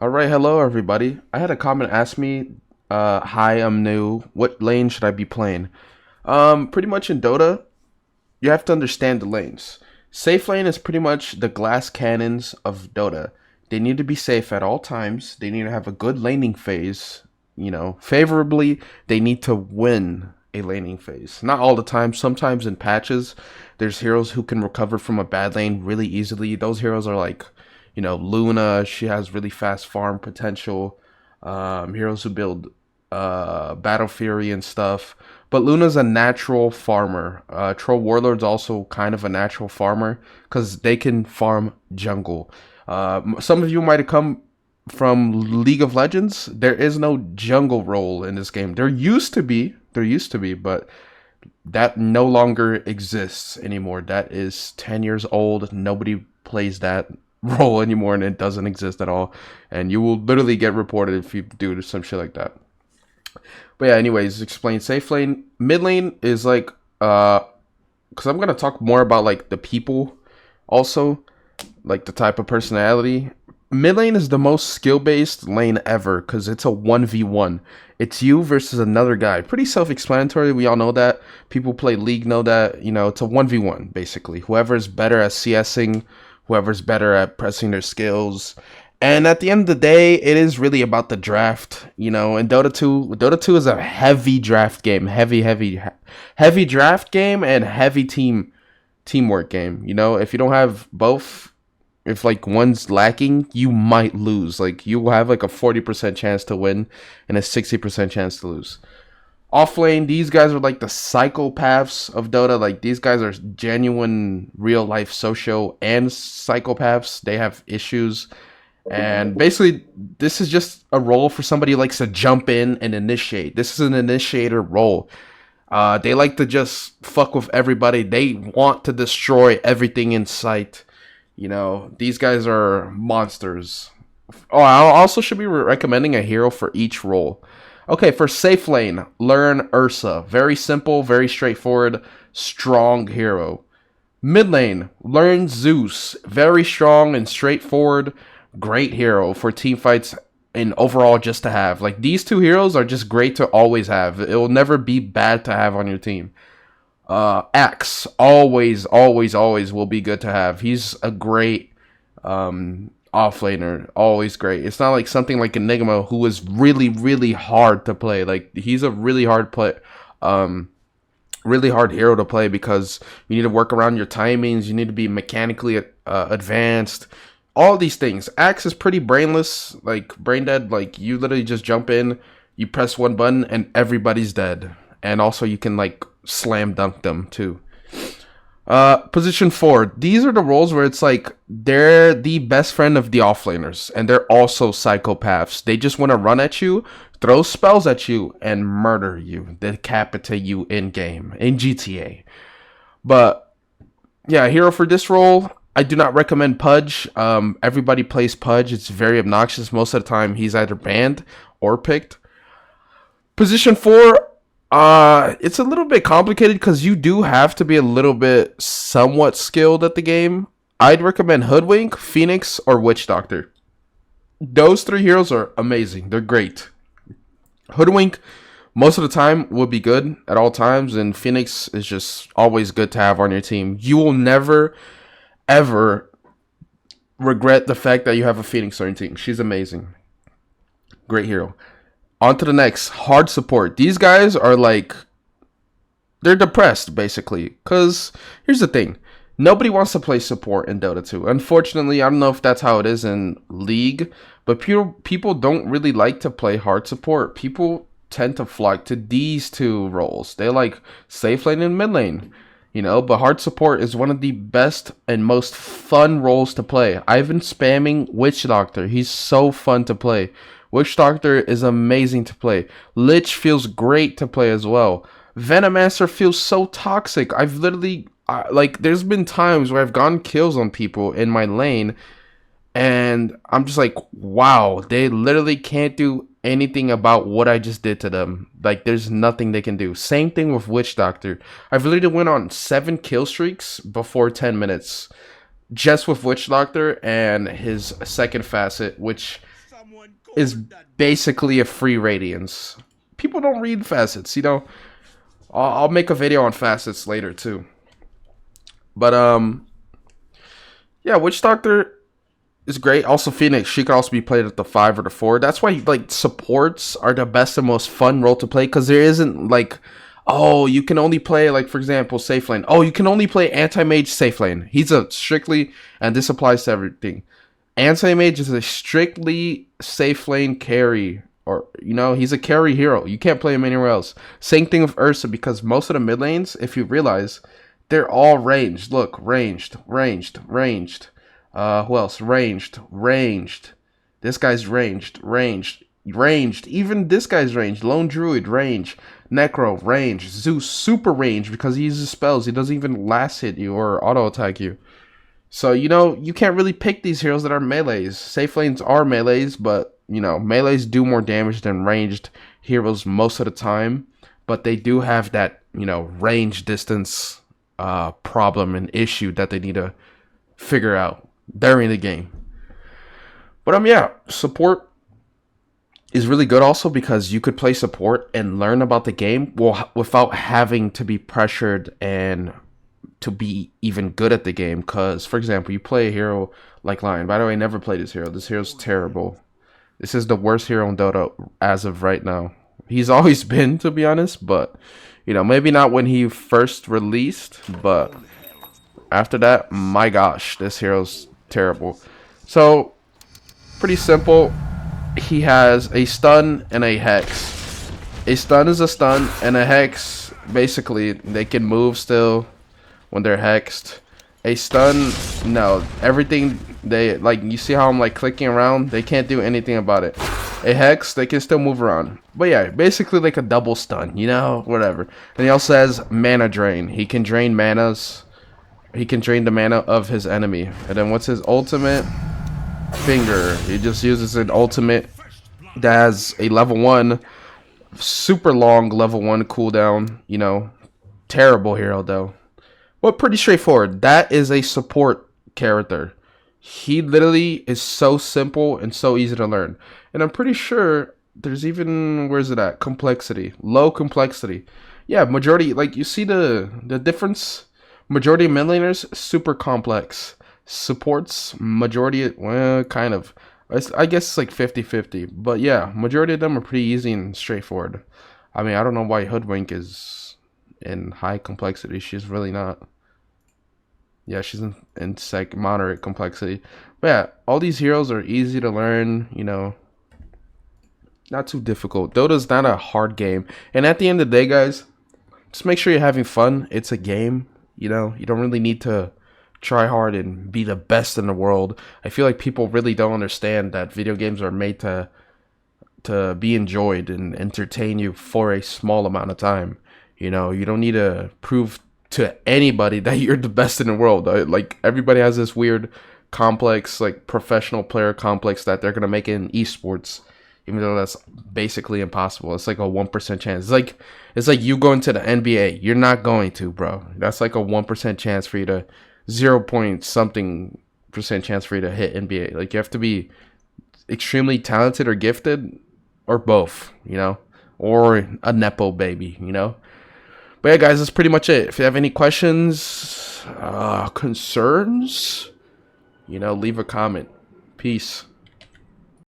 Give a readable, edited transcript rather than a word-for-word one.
All right, hello everybody. I had a comment ask me, hi, I'm new. What lane should I be playing? Pretty much in Dota, you have to understand the lanes. Safe lane is pretty much the glass cannons of Dota. They need to be safe at all times. They need to have a good laning phase. Favorably, they need to win a laning phase. Not all the time. Sometimes in patches, there's heroes who can recover from a bad lane really easily. Those heroes are like, Luna. She has really fast farm potential. Heroes who build Battle Fury and stuff. But Luna's a natural farmer. Troll Warlord's also kind of a natural farmer because they can farm jungle. Some of you might have come from League of Legends. There is no jungle role in this game. There used to be, but that no longer exists anymore. That is 10 years old. Nobody plays that role anymore, and it doesn't exist at all. And you will literally get reported if you do some shit like that. But yeah, anyways, explain safe lane. Mid lane is like because I'm gonna talk more about like the people also, like the type of personality. Mid lane is the most skill based lane ever because it's a 1v1. It's you versus another guy. Pretty self explanatory. We all know that. People play League know that. It's a 1v1 basically. Whoever's better at CSing, whoever's better at pressing their skills. And at the end of the day, it is really about the draft. In Dota 2 is a heavy draft game. Heavy draft game and heavy teamwork game. If you don't have both, if like one's lacking, you might lose. Like you will have like a 40% chance to win and a 60% chance to lose. Offlane, these guys are like the psychopaths of Dota. Like these guys are genuine real life socio and psychopaths. They have issues. And basically, this is just a role for somebody who likes to jump in and initiate. This is an initiator role. They like to just fuck with everybody. They want to destroy everything in sight. These guys are monsters. Oh, I also should be recommending a hero for each role. Okay, for safe lane, learn Ursa. Very simple, very straightforward, strong hero. Mid lane, learn Zeus. Very strong and straightforward, great hero for team fights and overall just to have. Like these two heroes are just great to always have. It will never be bad to have on your team. Axe always, always, always will be good to have. He's a great offlaner, always great. It's not like something like Enigma who is really, really hard to play. Like he's a really hard play, really hard hero to play because you need to work around your timings. You need to be mechanically advanced. All these things. Axe is pretty brainless, like brain dead. Like you literally just jump in, you press one button, and everybody's dead. And also you can like slam dunk them too. Position 4. These are the roles where it's like they're the best friend of the offlaners, and they're also psychopaths. They just want to run at you, throw spells at you, and murder you, decapitate you in game in GTA. But yeah, hero for this role, I do not recommend Pudge. Everybody plays Pudge. It's very obnoxious. Most of the time, he's either banned or picked. Position 4, it's a little bit complicated because you do have to be a little bit somewhat skilled at the game. I'd recommend Hoodwink, Phoenix, or Witch Doctor. Those three heroes are amazing. They're great. Hoodwink, most of the time, will be good at all times, and Phoenix is just always good to have on your team. You will never, ever regret the fact that you have a Phoenix on your team. She's amazing. Great hero. On to the next, hard support. These guys are like, they're depressed basically. Because here's the thing, nobody wants to play support in Dota 2. Unfortunately, I don't know if that's how it is in League, but people don't really like to play hard support. People tend to flock to these two roles. They like safe lane and mid lane. But hard support is one of the best and most fun roles to play. I've been spamming Witch Doctor. He's so fun to play. Witch Doctor is amazing to play. Lich feels great to play as well. Venomancer feels so toxic. I've literally, there's been times where I've gotten kills on people in my lane, and I'm just like, wow, they literally can't do anything about what I just did to them. Like, there's nothing they can do. Same thing with Witch Doctor. I've literally went on 7 kill streaks before 10 minutes just with Witch Doctor and his second facet, which is basically a free radiance. People don't read facets, you know. I'll make a video on facets later too. But yeah, Witch Doctor is great. Also Phoenix, she could also be played at the 5 or the 4. That's why like supports are the best and most fun role to play, because there isn't like, oh, you can only play, like, for example, safe lane. Oh, you can only play anti-mage safe lane. He's a strictly, and this applies to everything, anti-mage is a strictly safe lane carry. Or, you know, he's a carry hero. You can't play him anywhere else. Same thing with Ursa, because most of the mid lanes, if you realize, they're all ranged. Look, ranged. Who else? Ranged. This guy's ranged. Even this guy's ranged. Lone Druid, range. Necro, range. Zeus, super range, because he uses spells. He doesn't even last hit you or auto attack you. So, you know, you can't really pick these heroes that are melees. Safe lanes are melees, but, you know, melees do more damage than ranged heroes most of the time. But they do have that, you know, range distance problem and issue that they need to figure out during the game. But, yeah, support is really good also, because you could play support and learn about the game without having to be pressured and to be even good at the game. Because, for example, you play a hero like Lion. By the way, I never played this hero. This hero's terrible. This is the worst hero in Dota as of right now. He's always been, to be honest, but, you know, maybe not when he first released, but after that, my gosh, this hero's terrible. So, pretty simple. He has a stun and a hex. A stun is a stun, and a hex, basically, they can move still when they're hexed. A stun, no. Everything, they, like, you see how I'm, like, clicking around? They can't do anything about it. A hex, they can still move around. But yeah, basically like a double stun, you know? Whatever. And he also has mana drain. He can drain manas. He can drain the mana of his enemy. And then what's his ultimate? Finger. He just uses an ultimate that has a level 1, super long level 1 cooldown, you know? Terrible hero, though. But pretty straightforward. That is a support character. He literally is so simple and so easy to learn. And I'm pretty sure there's even, where's it at? Complexity. Low complexity. Yeah, majority, like, you see the difference? Majority of mid laners, super complex. Supports, majority, well, kind of. I guess it's like 50-50. But yeah, majority of them are pretty easy and straightforward. I mean, I don't know why Hoodwink is in high complexity. She's really not. Yeah, she's in moderate complexity. But yeah, all these heroes are easy to learn, you know. Not too difficult. Dota's not a hard game. And at the end of the day, guys, just make sure you're having fun. It's a game, you know. You don't really need to try hard and be the best in the world. I feel like people really don't understand that video games are made to be enjoyed and entertain you for a small amount of time. You know, you don't need to prove to anybody that you're the best in the world. Like, everybody has this weird complex, like, professional player complex that they're gonna make it in esports, even though that's basically impossible. It's like a 1% chance. It's like you going to the NBA. You're not going to, bro. That's like a 1% chance for you to 0 point something % chance for you to hit NBA. Like, you have to be extremely talented or gifted, or both, you know, or a nepo baby, you know. But yeah, guys, that's pretty much it. If you have any questions, concerns, you know, leave a comment. Peace.